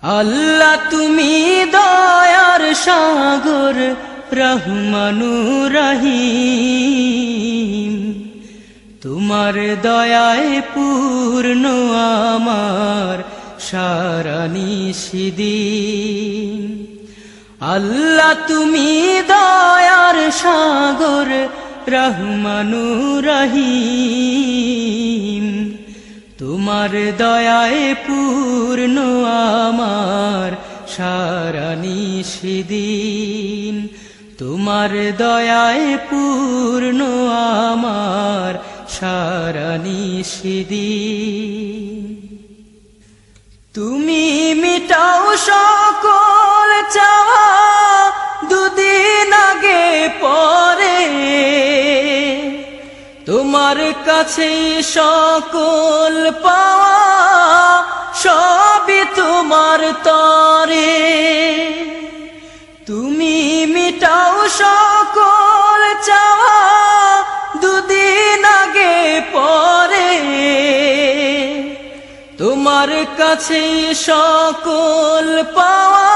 আল্লাহ তুমি দয়ার সাগর রহমানুর রহিম, তোমার দয়ায় পূর্ণ আমার সারা নিশিদিন। আল্লাহ তুমি দয়ার সাগর রহমানুর রহিম, তোমার দয়ায় পূর্ণ আমার সারা নিশিদিন। তোমার দয়ায় পূর্ণ আমার সারা নিশিদিন। তুমি মিটাও সকল চাওয়া দুদিন আগে পরে, তোমার কাছে সকল পাওয়া সবই তোমার তরে। তুমি মিটাও সকল চাওয়া দুদিন আগে পরে, তোমার কাছে সকল পাওয়া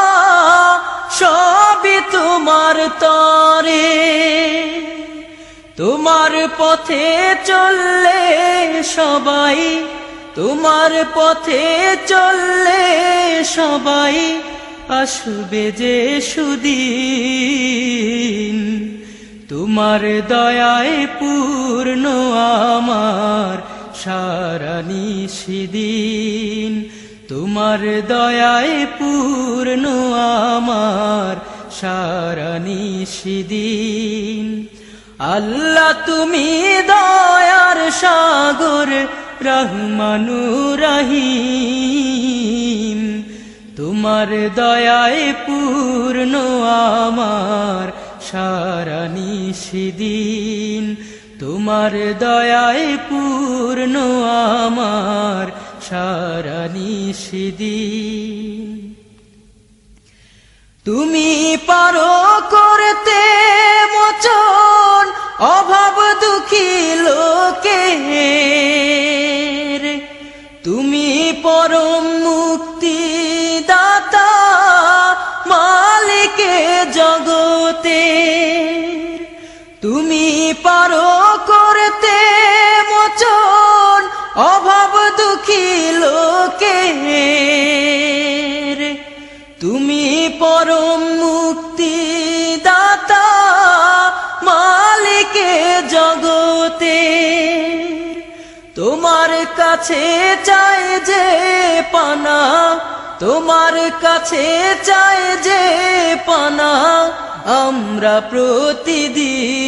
সবই তোমার তরে। তোমার পথে চললে সবাই, তোমার পথে চললে সবাই আসবে যে সুদিন। তোমার দয়ায় পূর্ণ আমার সারা নিশিদিন। তোমার দয়ায় পূর্ণ আমার সারা নিশিদিন। আল্লাহ তুমি দয়ার সাগর রহমানুর রহিম, তোমার দয়ায় পূর্ণ আমার সারা নিশিদিন। তোমার দয়ায় পূর্ণ আমার সারা নিশিদিন। তুমি পারো করতে মোচন অভাব দুঃখী লোকের, তুমি পরম মুক্তি দাতা মালিকে জগতের। তুমি পারো করতে মোচন অভাব দুঃখী লোকের, তুমি পরম মুক্তি দাতা মালিকে জগতের। তোমার কাছে চাই যে পানা, তোমার কাছে চাই যে পানা আমরা প্রতিদিন।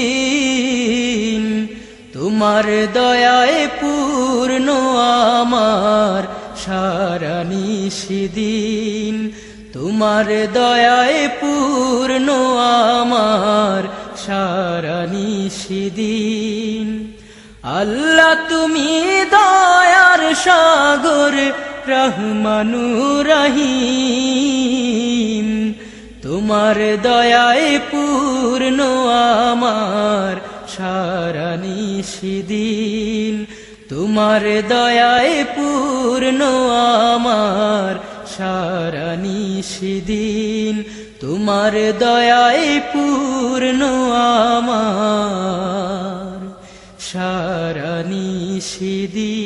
তোমার দয়ায় পূর্ণ আমার সারা নিশিদিন। তোমার দয়ায় পূর্ণ আমার সারা নিশিদিন। আল্লাহ তুমি দয়ার সাগর রহমানুর রহিম, তোমার দয়ায় পূর্ণ আমার সারা নিশিদিন। তোমার দয়ায় পূর্ণ আমার সারা নিশিদিন। তোমার দয়ায় পূর্ণ আমার সারা নিশিদিন।